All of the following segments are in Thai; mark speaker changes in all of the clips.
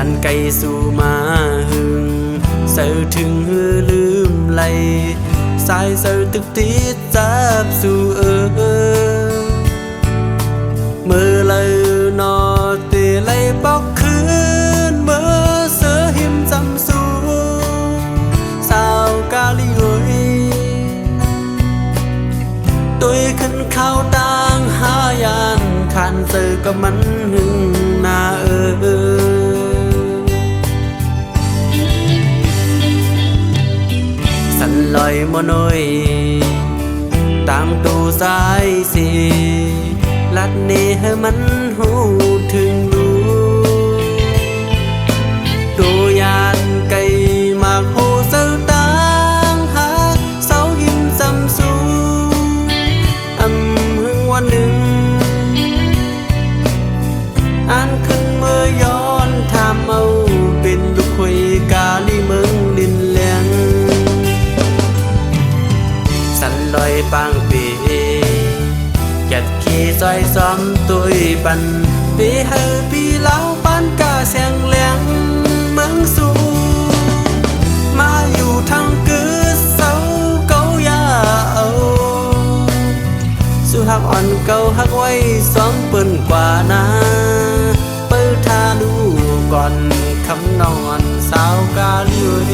Speaker 1: านไกลสู่มาหึงเสือถึงหือลืมไหลสายเสือตึกติดจับสู่เมื่อเลยนอเตะไหลปอกคืนเมื่อเสือหิมจำสู่สาวกาลิโอยตัวขึ้นเข้าต่างหายานขันเจอกับมันหึงนาสันลอยมโนยตามตูสายสีลัดเนให้มันหูถึงรู้ตัวยานไกลมากโหเสือต่างหาเสาหิมจำสูหึงวันหนึ่งอ่านขึ้นเมื่อย้อนถามเอาเป็นลูกคุยกาลีเมืองดินแหลงสันลอยปางปีจัดขี่ซอยซ้อมตุยปันปีเฮอปีเล้าปานกาแสงแหลงเมืองสูมาอยู่ทางกือเสาเกายาเอาสู้หักอ่อนเก่าหักไว้ซ้อมเปิ้นกว่านาเปิดทาดูก่อนคำนอนสาวกาลิโอย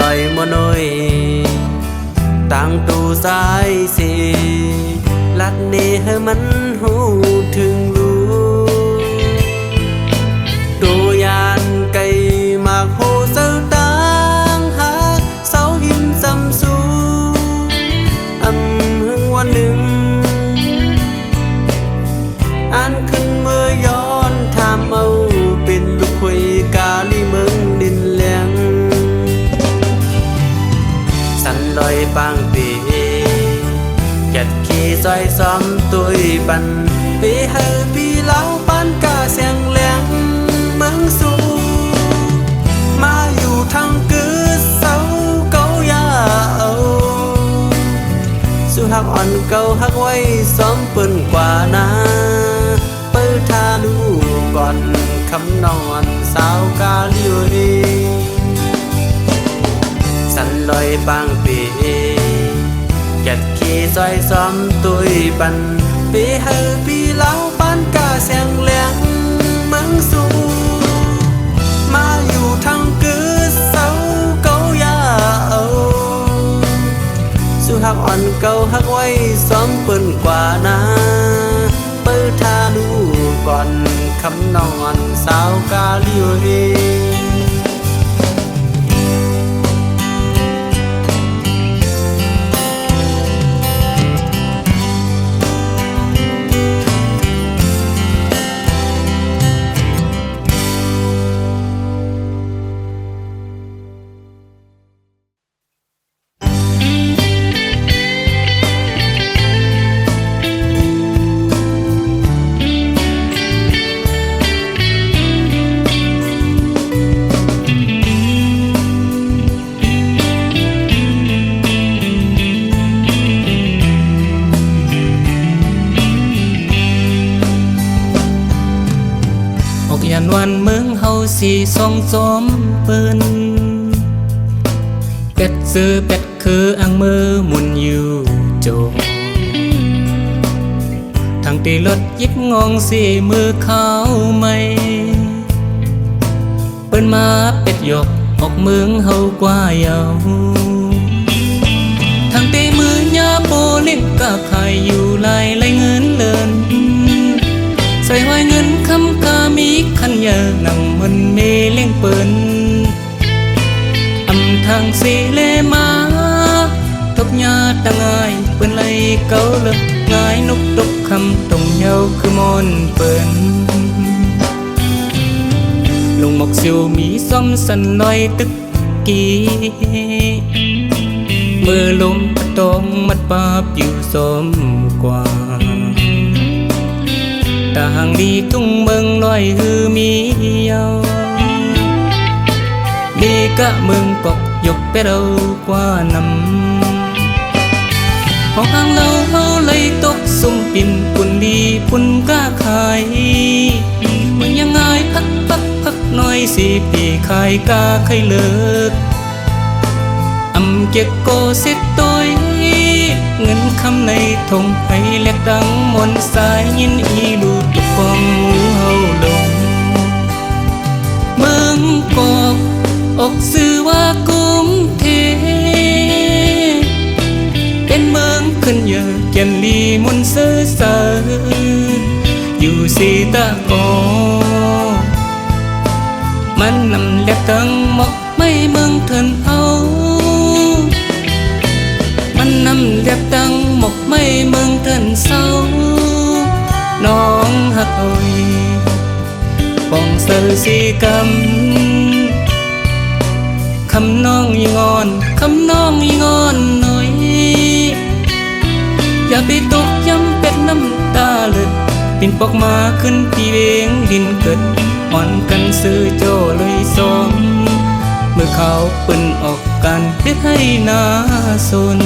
Speaker 1: ลอยมโนยต่างตูสายสีลัดเนให้มันหูถึงรู้ตัวยานไกลมากโหเสือต่างหาเสาหิมจำสูหึงวันหนึ่งอ่านขึ้นเมื่อย้อนถามเอาเป็นลูกคุยกาลีเมืองดินแหลงสันลอยปางปีจัดขี่ซอยซ้อมตุยปันปีเฮอปีเล้าปานกาแสงแหลงเมืองสูมาอยู่ทางกือเสาเกายาเอาสู้หักอ่อนเก่าหักไว้ซ้อมเปิ้นกว่านาเปิดทาดูก่อนคำนอนสาวกาลิโอยสันลอยปางปีจัดขี่ซอยซ้อมตุยปันปีเฮอปีเล้าปานกาแสงแหลงเมืองสูมาอยู่ทางกือเสาเกายาเอาสู้หักอ่อนเก่าหักไว้ซ้อมเปิ้นกว่านาเปิดทาดูก่อนคำนอนสาวกาลิโอยวันเมืองเฮาสีส่องจอมเปิ้นเป็ดซื้อเป็ดคืออังมือหมุนอยู่โจงทางตีรถยิบงองสีมือเขาไม่เปิ้นมาเป็ดหยกออกเมืองเฮากว่าเยาทางตีมือยาโปเล่งกับใครอยู่ไล่เงินเลินใส่ห้อยเงินคำกามีขันยานังมันเมเลี้ยงเปิ้นอำทางสีเลมา
Speaker 2: เก่าเลิกง่ายนกตกคำตรงเยาคือมอนเปิ้นลงหมอกสิวมีซ้อมสันลอยตึกกี้มือลมตอมมัดปาบอยู่สมกว่าต่างดีทุ่งเมืองลอยฮือมีเยาดีกะเมืองกอกยกไปเรากว่านำห้องอ่างเราเฮาเลยตกสุ่มปิ่นปุ่นดีปุ่นก้าขายมึงยังไงพักหน่อยสิปีขายกาใครเลิกอำเก็กโกเซ็ตตัวเงินคำในทงให้เล็กดังมนสายยินอีลูกตุกฟองเฮาลงเมืองกอกอกสื่อว่ากรุงเทพเป็นเมืองขึ้นเยอะแก่นลีมนเสือสาอยู่สีตะกอมันนำเล็กดังหมอกไม่เมืองเถินเอามันนำเรียบดังหมกไม่เมืองเถินเศร้าน้องหักอ้อยปองเสือสีกำคำน้องยิงอนคำน้องยิงอนหน่อยอย่าไปตกย้ำเป็ดน้ำตาเลือดปิ่นปอกมาขึ้นพี่เวงดินเกิดอ่อนกันซื้อโจเลยสมเมื่อเขาปืนออกกันเพื่อให้นาสน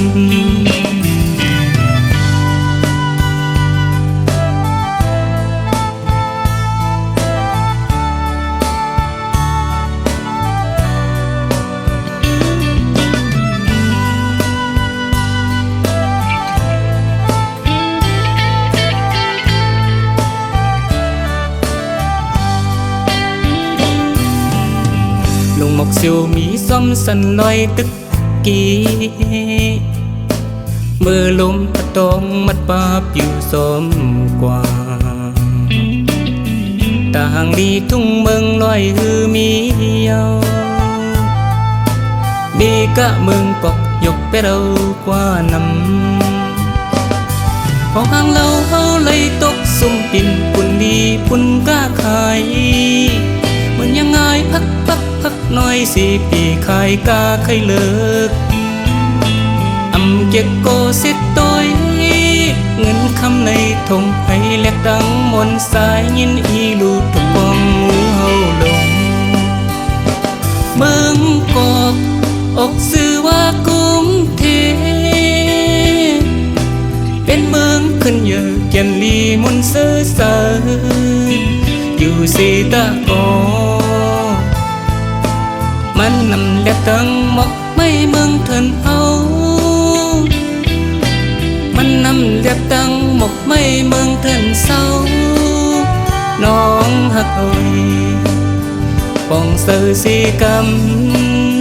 Speaker 2: ลงหมอกสิวมีซ้อมสันลอยตึกกี้มือลมตะตองมัดปาบอยู่สมกว่าต่างดีทุ่งเมืองลอยฮือมีเยาดีกะเมืองกอกยกไปเรากว่านำห้องอ่างเราเฮาเลยตกสุ่มปิ่นปุ่นดีปุ่นก้าขายมันยังไงพักหน่อยสิปีขายกาใครเลิกอำเก็กโกเซ็ตตัวเงินคำในทงให้เล็กดังมนสายยินอีลูกตุกฟองเฮาลงเมืองกอกอกสื่อว่ากรุงเทพเป็นเมืองขึ้นเยอะแก่นลีมนเสือสาอยู่สีตะกอมันนำเล็บดังหมอกไม่เมืองเถินเอามันนำเล็บดังหมอกไม่เมืองเถินเศร้าน้องหักอ้อยปองเสือสีก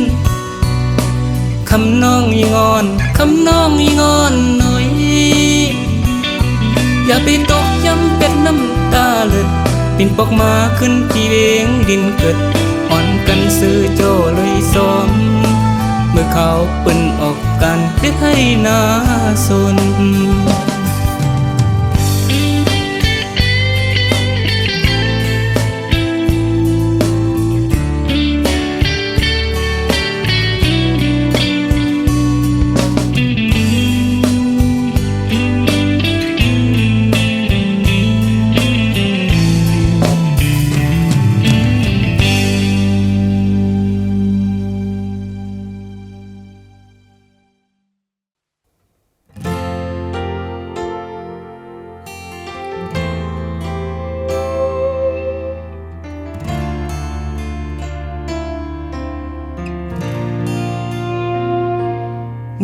Speaker 2: ำคำน้องยิงอนคำน้องยิงอนหน่อยอย่าไปตกย้ำเป็ดน้ำตาเลือดปิ่นปอกมาขึ้นพี่เวงดินเกิดอ่อนกันซื้อโจเลยสมเมื่อเขาปืนออกกันเพื่อให้นาสน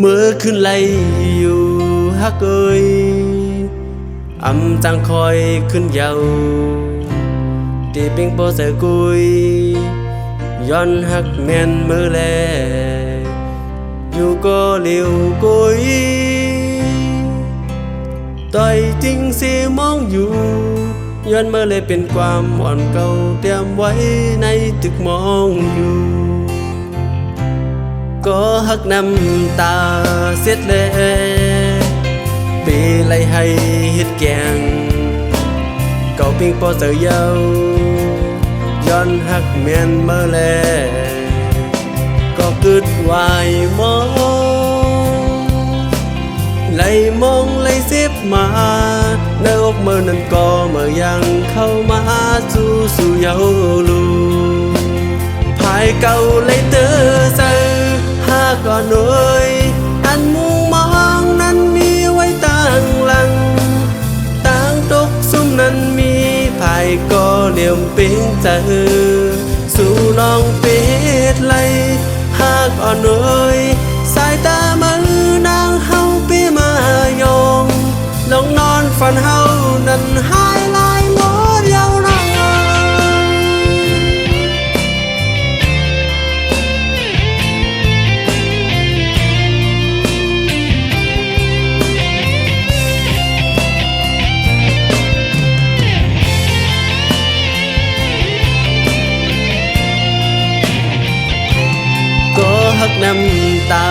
Speaker 1: เมื่อคืนไหลอยู่ฮักเอ้ยอำจังคอยขึ้นเยาตีปิงโปเสกุยย้อนฮักแม่นมือแลอยู่ก็เลี้ยวกุยต่อยจริงสิมองอยู่ย้อนเมื่อเลยเป็นความอ่อนเก่าเตรียมไว้ในตึกมองอยู่ก็หักน้ำตาเสียดแล ปีไล่ให้เฮ็ดแกงเก่าปิงปอเสือเยาย้อนหักเมียนเมื่อแลก็กึดวายมองไล่มองไล่เสพมาในอกเมื่อนั้นก็เมื่อยังเข้ามาสู่เยาลูภายเก่าไล่เตอเสือหาก่อนเอ้ยอันมุงมองนั้นมีไว้ต่างหลังต่างตกซุ่มนั้นมีภายก็เหลี่ยมปิ้งเจอสู่น้องเป็ดไหลหากอ่อนเอ้ยสายตามือนางเฮาปีมายองลงนอนฝันเฮานั้นหายลายหมดยาวนานก็หักน้ำตา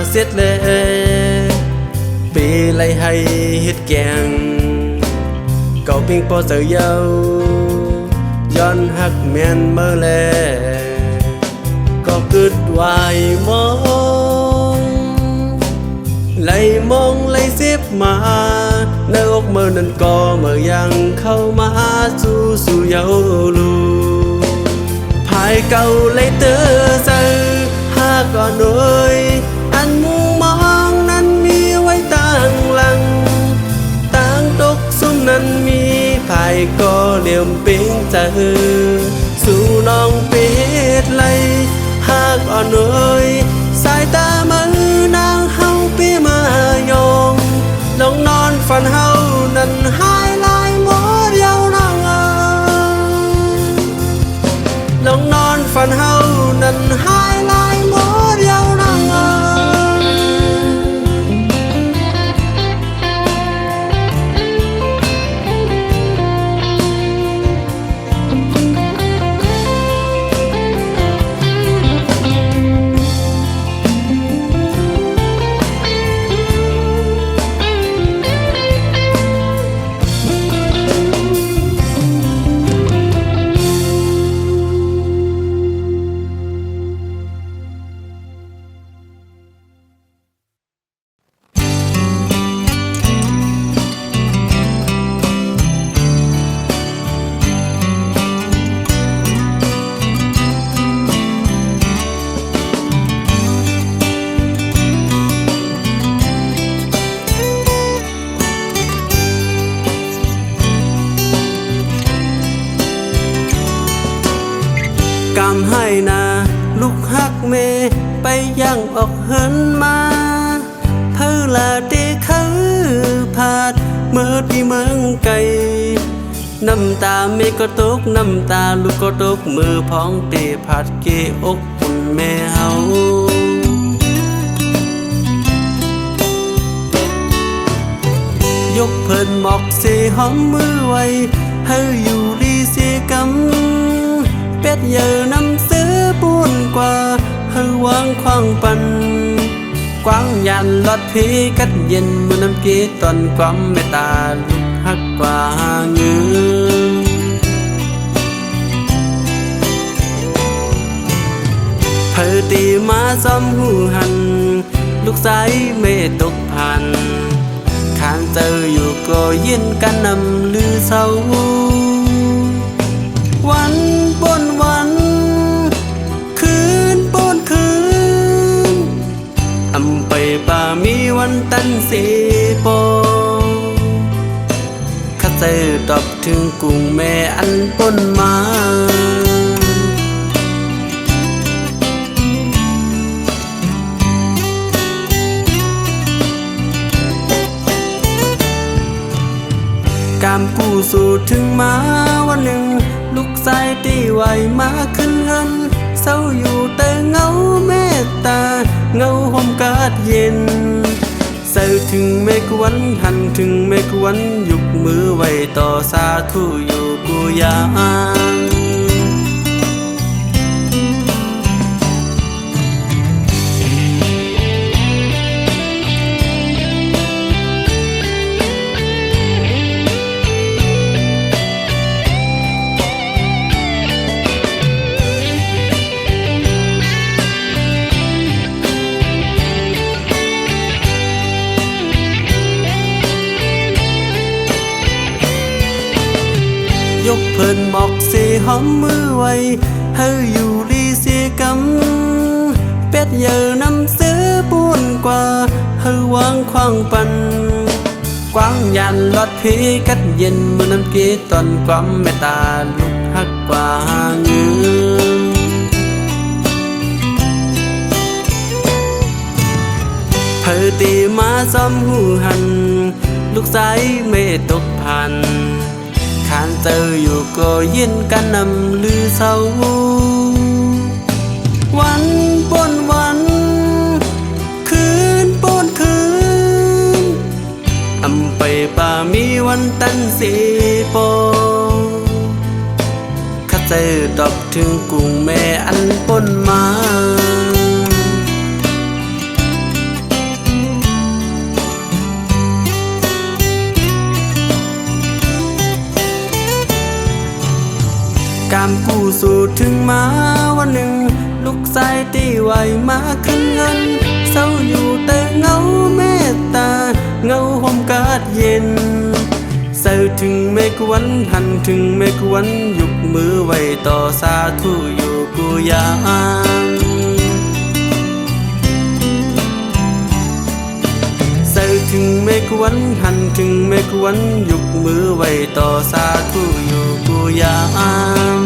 Speaker 1: เสียดเลยปีไล่ให้เฮ็ดแกงเก่าปิงปอเสือเยาย้อนหักเมียนเมื่อแลก็กึดวายมองไล่มองไล่เสพมาในอกเมื่อนั้นก็เมื่อยังเข้ามาสู่เยาลูภายเก่าไล่เตอเสือหาก่อนเอ้ยอันมุงมองนั้นมีไว้ต่างหลังต่างตกซุ่มนั้นมีภายก็เหลี่ยมปิ้งเจอสู่น้องเป็ดไหลหากอ่อนเอ้ยสายตามือนางเฮาปีมายองลงนอนฝันเฮานั้นหายลายหมดยาวนานลงนอนฝันเฮานั้นหายลายหมดยาวนานกำให้นาลูกฮักเมไปยังออกเหินมาเพื่อลาเตคือผาดเมื่อที่เมืองไกลน้ำตาเมก็ตกน้ำตาลูกก็ตกมือพ้องเตผาดเกอกปุ่นแม่เฮายกเพิ่นหมอกเสหอมมือไว้ให้อยู่ดีเสียกำเป็ดเยอะน้ำซื้อปูนกว่าให้วางควางปันกว้างยันลอดพีกัดเย็นมือน้ำกีตอนความเมตตาลูกฮักกว่าเงือเธอตีมาซ้อมหูหันลูกสายไม่ตกพันข้างเจออยู่ก็ยินกันนำลือเศร้าวันบนวันคืนบนคืนอำไปป่ามีวันตันสีโปข้าเจอตอบถึงกุ้งแม่อันปนมากามกู้สู่ถึงมาวันหนึ่งลูกสายตีไหวมาขึ้นหันเศร้าอยู่แต่เงาเมตตาเงาห่มกาดเย็นเศร้าถึงเมฆวันหันถึงเมฆวันยุกมือไว้ต่อสาธุอยู่กูยาง เพิ่นบอกสิหอมมือไว้เฮาอยู่ลีเสียกำเป็ดเยอะนำซื้อปูนกว่าเฮาวางควางปันกว้างยันลอดพีกัดเย็นมือน้ำกีตอนความเมตตาลุกหักกว่าเงือเธอตีมาซ้อมหูหันลูกสายไม่ตกพันขานเจออยู่ก็ยินกันนำลือเศร้าวันปนวันคืนปนคืนอำไปป่ามีวันตันสีโปข้าเจอดอกถึงกุ้งแม่อันปนมากามกู้สู่ถึงมาวันหนึ่งลูกชายตีไหวมาขึ้นเงินเศร้าอยู่แต่เงาเมตตาเงาห่มกาดเย็นเศร้าถึงเมฆวันหันถึงเมฆวันยกมือไว้ต่อสาธุอยู่กูยามเศร้าถึงเมฆวันหันถึงเมฆวันยกมือไว้ต่อสาธุอยู่กูยาม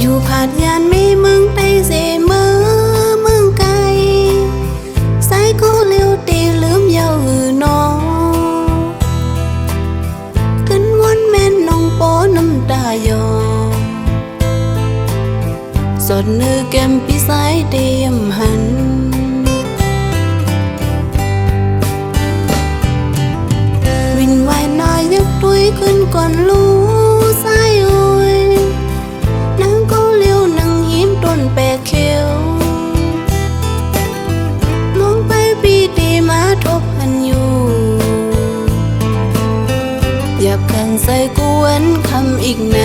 Speaker 3: อยู่ผาดยานมีเมืองไต้เสมอเมืองไกลสายกูเลี้ยวตีลืมเยาหือน้องขึ้นวันแม่นน้องโปน้ำตายอสดเนื้อแก้มพี่สายเตียมหันวินวายนายยักตุยขึ้นก่อนลูสายโอยต้นแปะเขียวมองไปปีตีมาทบหันอยู่อยากขันใส่กวนคำอีกไหน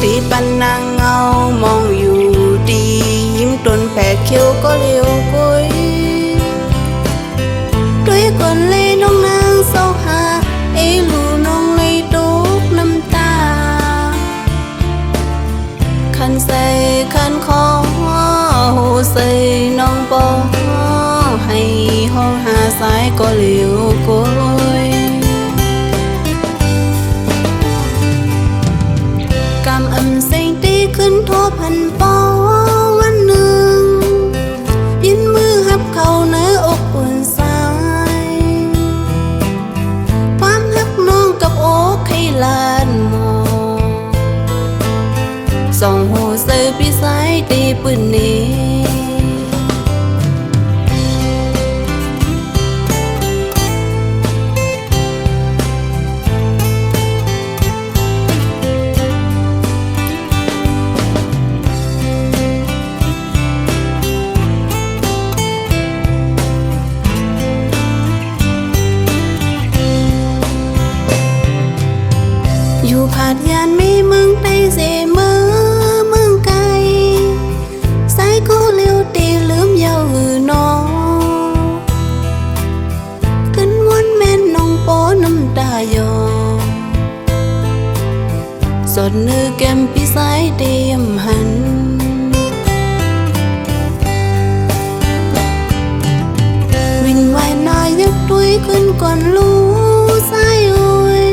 Speaker 3: ตีปันนางเงามองอยู่ดียิ้มต้นแปะเขียวก็เลี้ยวกุยด้วยก่อนเลยน้องนางเศร้าหาเอลูน้องเลยตุกน้ำตาขันใส่ขันคอหูใส่น้องปอให้ห้องหาสายก็เหลียวกุยกำอำเสียงตีขึ้นโทบพันปอวันหนึ่งยินมือหับเขาเนื้ออกอุ่นสายความหักน้องกับอกให้ลานมองส่องหูเสือพี่สายตีปืนนี้ ผาดยานมีเมืองไต้เสมอเมืองไกลสายกูเลี้ยวตีลืมเยาหือน้องขึ้นวันแม่นน้องโปน้ำตายอสดเนื้อแก้มพี่สายเตรียมหันวินวายนายยักตุยขึ้นก่อนลูสายโอย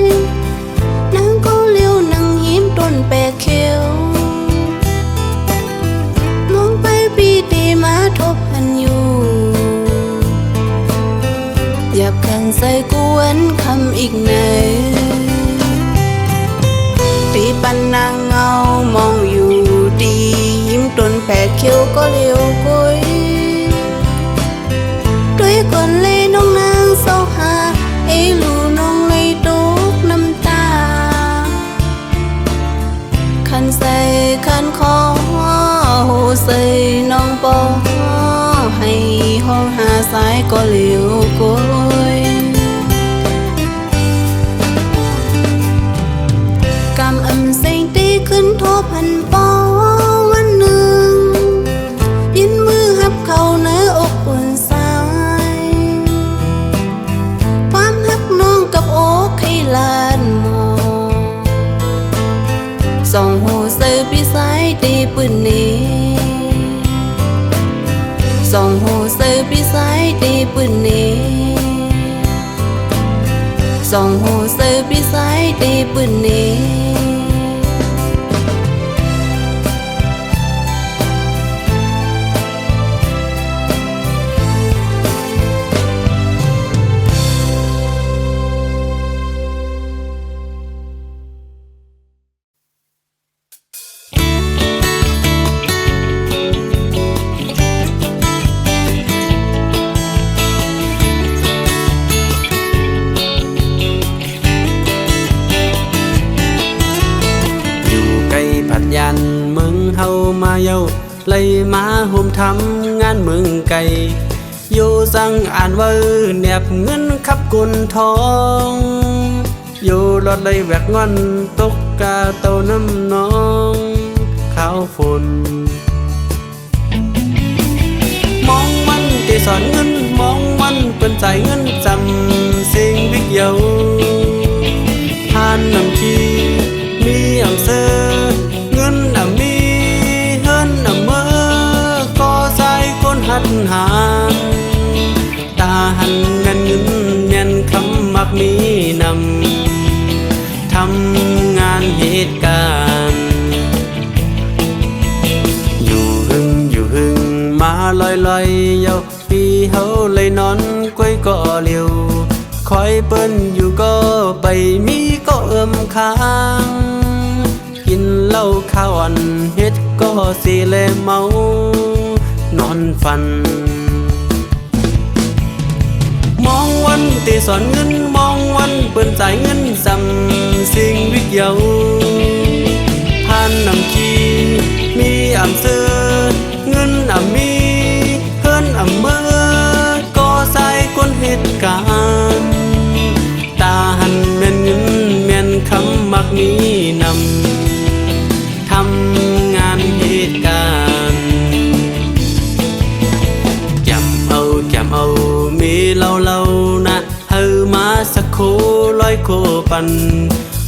Speaker 3: นางก็เลี้ยวนั่งยิ้มต้นแปะเขียวมองไปปีตีมาทบหัน คำอีกไหนตีปันนางเงามองอยู่ดียิ้มตนแปดเขียวก็เลี้ยวกุยด้วยคนเลยน้องนางเศร้าหาไอ้ลูน้องเลยตุกน้ำตาคันใส่คันคอหูใส่น้องปอให้ห้องหาสายก็เลี้ยวกุยกำอำเสียงตีขึ้นโทพันปอวันหนึ่งยินมือหับเขาเนื้ออกอุ่นสายความหักน้องกับอกให้ลานมองส่องหูเสือพี่สายตีปืนนี้ส่องหูเสือพี่สายตีปืนนี้ส่องหูเสือพี่สายตีปืนนี้
Speaker 1: ผัดยันมึงเฮามาเย้าเลยมาห่มทำงานมึงไก่อยู่สั่งอ่านว่าแนบเงินขับกุนทองอยู่รถเลยแวกงอนตกกาเต้าน้ำน้องข้าวฝนมองมันที่สอนเงินมองมันเป็นใจเงินจำสิ่งวิกเยาทานน้ำทีมีอ่ำเสือเงินมีเฮิรนเมื่อก็ใส่คนหัดหางตาหันแม่นเงินแม่นคำมักมีนำทำงานเหตุการณ์อยู่หึงมาลอยเยาปีเฮาเลยนอนก้อยก็เลียวคอยเปิ้นอยู่ก็ไปมีก็ค้างกินเหล้าข้าวอันเฮ็ดก็สิเลเมานอนฝันมองวันที่สอนเงินมองวันเปิ้นจ่ายเงินจำสิ่งวิกเยาผ่านน้ำขี้มีอ่ำเสือเงินมีเฮิรนเมื่อก็ใส่คนเหตุการณ์ตาหันแม่นเงินแม่นคำมักมีนำทำงานเหตุการณ์จำเอามีเล่านะเฮามาสักโคลอยโคปัน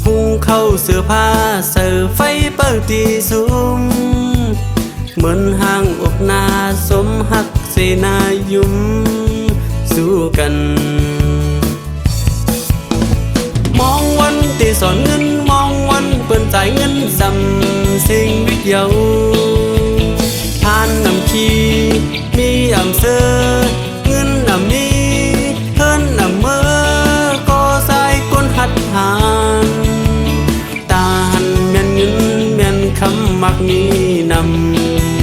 Speaker 1: หุงเข้าเสื้อผ้าเสิร์ฟไฟเปิดตีซุ่มเหมือนห้างอกนาสมหักเสนายุ่มสู้กันมองวันที่สอนเงินมองวันเปิ้นจ่ายเงินจำสิ่งวิกเยาทานน้ำขี้มีอ่ำเสือเงินมีเฮิรนเมื่อก็ใส่คนหัดหางตาหันแม่นเงินแม่นคำมักมีน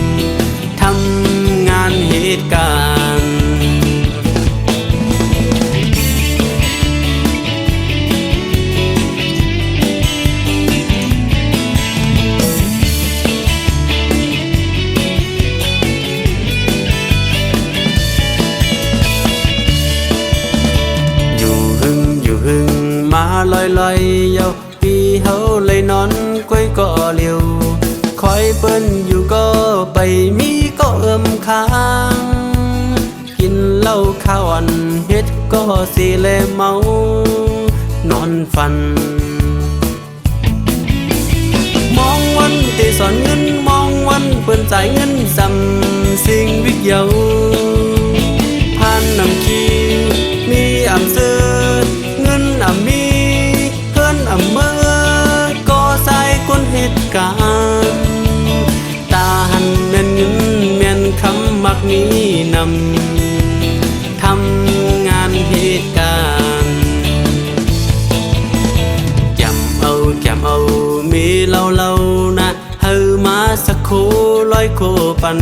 Speaker 1: ำทำงานเหตุการณ์มาลอยเยาปีเฮาเลยนอนก้อยก็เลียวคอยเปิ้นอยู่ก็ไปมีก็ค้างกินเหล้าข้าวอันเฮ็ดก็สิเลเมานอนฝันมองวันที่สอนเงินมองวันเปิ้นจ่ายเงินจำสิ่งวิกเยาผ่านน้ำขี้มีอ่ำเสือเงินมีเฮิรนเมื่อก็ใส่คนเหตุการณ์ตาหันแม่นเงินแม่นคำมักมีนำทำงานเหตุการณ์ มีเรานะเฮามาสักโคร้อยโคปัน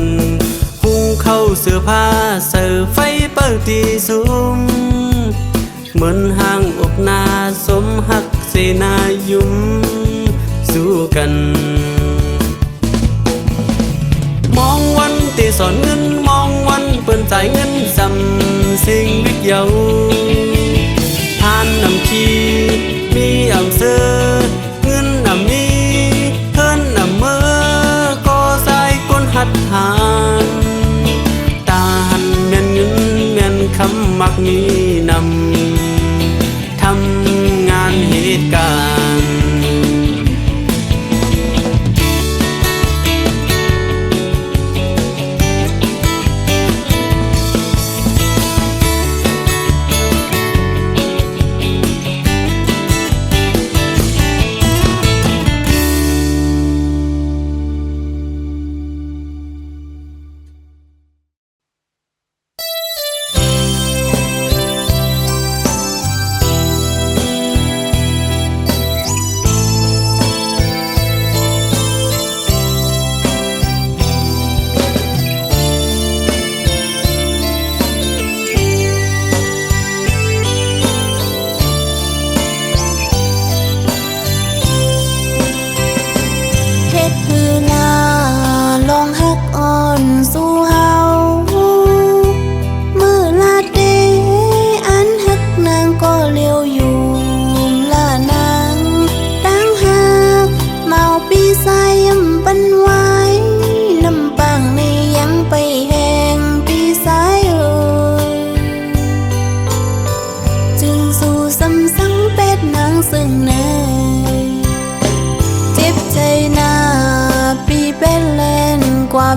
Speaker 1: หุงเข้าเสื้อผ้าเสิร์ฟไฟเปิดที่ซุ้มเหมือนห้างอกนาสมหักเสนายุ่มสู้กันมองวันที่สอนเงินมองวันเปิ้นจ่ายเงินซ้ำสิ่งวิกเยาทานนำขีมีอำเสอเงินนำมีเฮินนำเมื่อก็สายก้นหัดหานตาหันแม่นเงินแม่นคำมักมีนำทำงานเหตุการณ์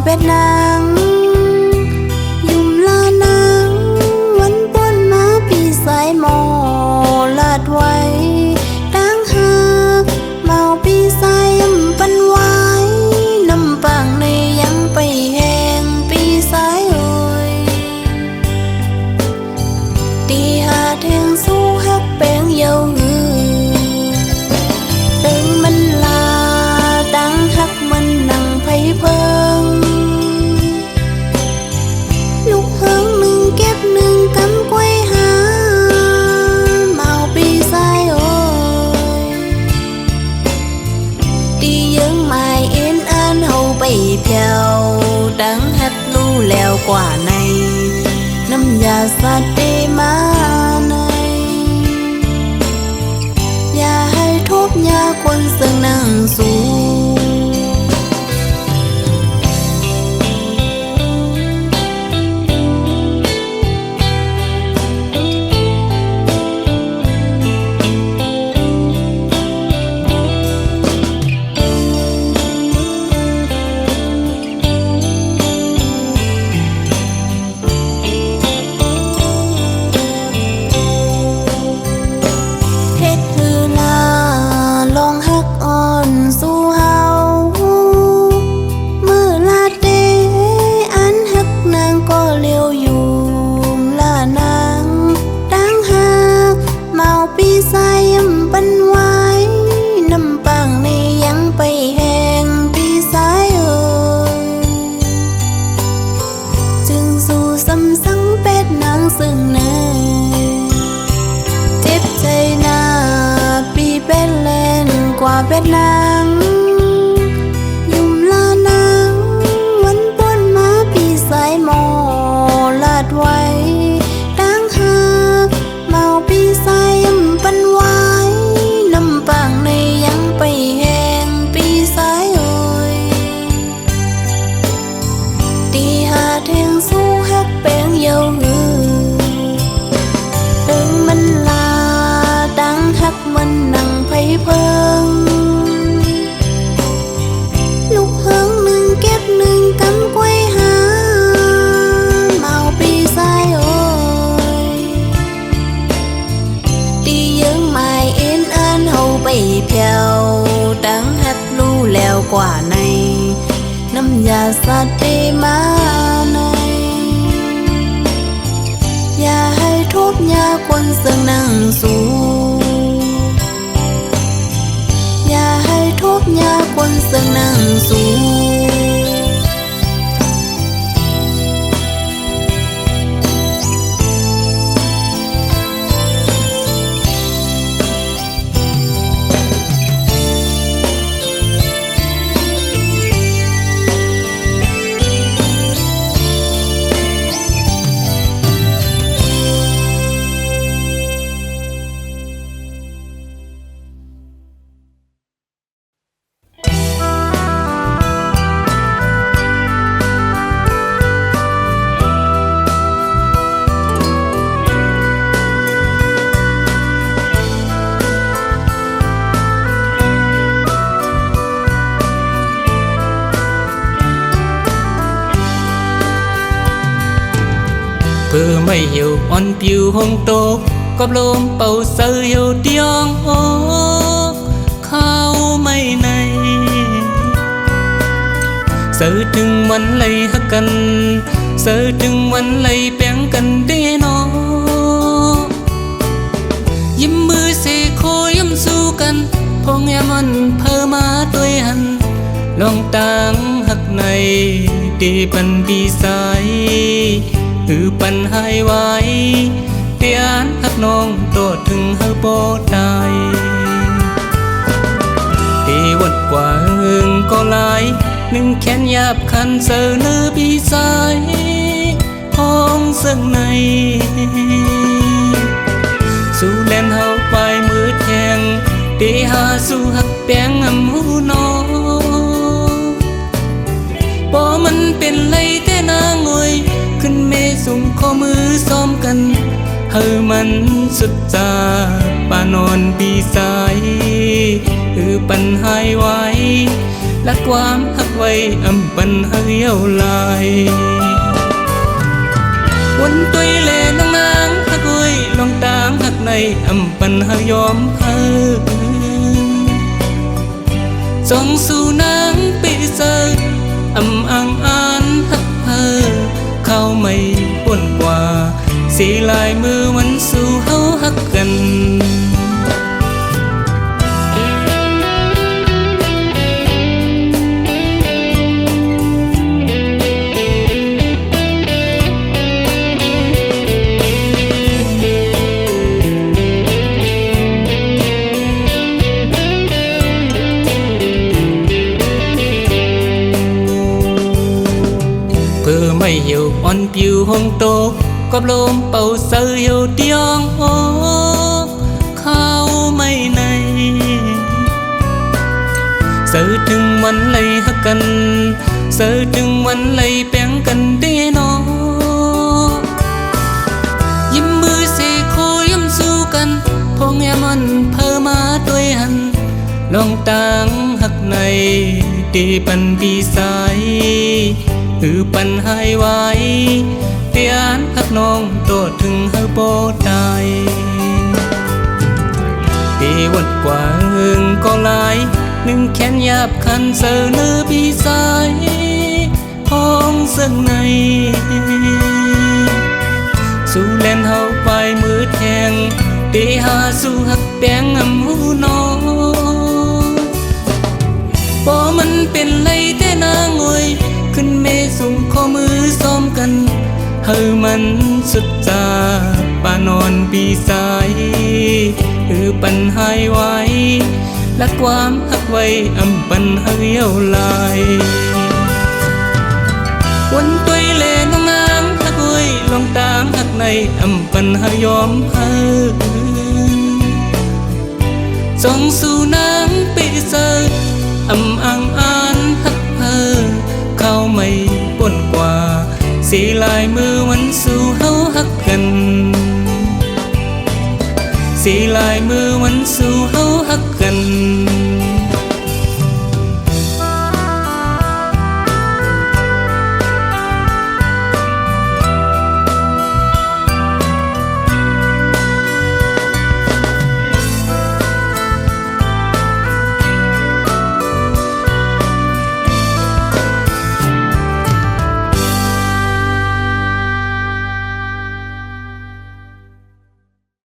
Speaker 3: เบ็ดนางยุ่มลานางวันป้นมาปีสายหมอลาดไว้ตั้งหากเมาปีสายยำปันไว้น้ำปังในยังไปแห้งปีสายเอ่ยตีหาแทงสู้ฮักแป้งเยาหือตึงมันลาตั้งฮักมันนั่งไผเพิงเพียวดังฮัดรู้แล้วกว่าในน้ำยาสัตว์ได้มาในอย่าให้ทุบยาคนซึ่งนั่งสูเบ็ดนางยุ่มลานางวันป้นมาปีสายหมอลาดไว้ตั้งหากเมาปีสายยำปันไว้น้ำปังในยังไปแห้งปีสายเอ่ยตีหาแทงสู้ฮักแป้งเยาหือตึงมันลาตั้งฮักมันนั่งไผเพิงเพียวดังฮัดรู้แล้วกว่าในน้ำยาสัตว์ได้มาในอย่าให้ทุบยาคนซึ่งนั่งสูอย่าให้ทุบ ยาคนเสื่องนั่งสู
Speaker 2: เพื่อไม่hiểu on piu hong tô có lôm bầu sơ hiểu tiếng ô khao mây này sơ trừngมันlấy hắcกันสอถึงวันไล่แปลงกันได้นอยิ้มมือเสโคยิ้มสู้กันพงแอมันเพอมาด้วยหันลองต่างหักในดีปันปีสายปันหายไว้เตียนหักน้องโตถึงเฮาโปตายตีวัดกว่าก็หลายหนึ่งแขนหยาบคันเสนอปีสายห้องเสื่องในสู่แลนเฮาไปมือแทงตีหาสู่หักแปงอำหูนอบ่มันเป็นไรแต่นางงวยขึ้นเมสุ่มข้อมือซ้อมกันเฮามันสุดจาป่านอนปีสายปันหายไว้และความหักไว้อำปันเฮาเยาลายวันตุยเลนางหักไว้ลองตามหักในอำปันเฮายอมเฮาส่งสู่นางปีเสดอำอังอ่านหักเฮาเข้าไม่ป่นกว่าสีลายมือมันสู่เฮาหักกันไม่hiểu on piu hong tô có lôm bầu sơ hiểu tiếng ô khao mây này sơ trừngมันไล่หักกันสอถึงมันไล่แปลงกันได้นอยิ้มมือเสโคยิ้มสู้กันพงแอมันเพอมาด้วยหันลองต่างหักในตีปันปีสายปันหายไว้เตียนหักน้องโตถึงเฮาโปตายตีวัดกว่าก็หลายหนึ่งแขนหยาบคันเสนอปีสายห้องเสื่องในสู่แลนเฮาไปมือแทงตีหาสู่หักแปงอำหูนอบ่มันเป็นไรแต่นางงวยขึ้นเมสุ่มข้อมือซ้อมกันเฮามันสุดจาป่านอนปีสายปันหายไว้และความหักไว้อำปันเฮาเยาลายวันตุยเลนางหักไว้ลองตามหักในอำปันเฮายอมเฮาส่งสู่นางปีเสดอำอังอ่านหักเฮาเข้าไม่ป่นกว่าสีลายมือมันสู่เฮาหักกันสีลายมือมันสู่เฮาหักกัน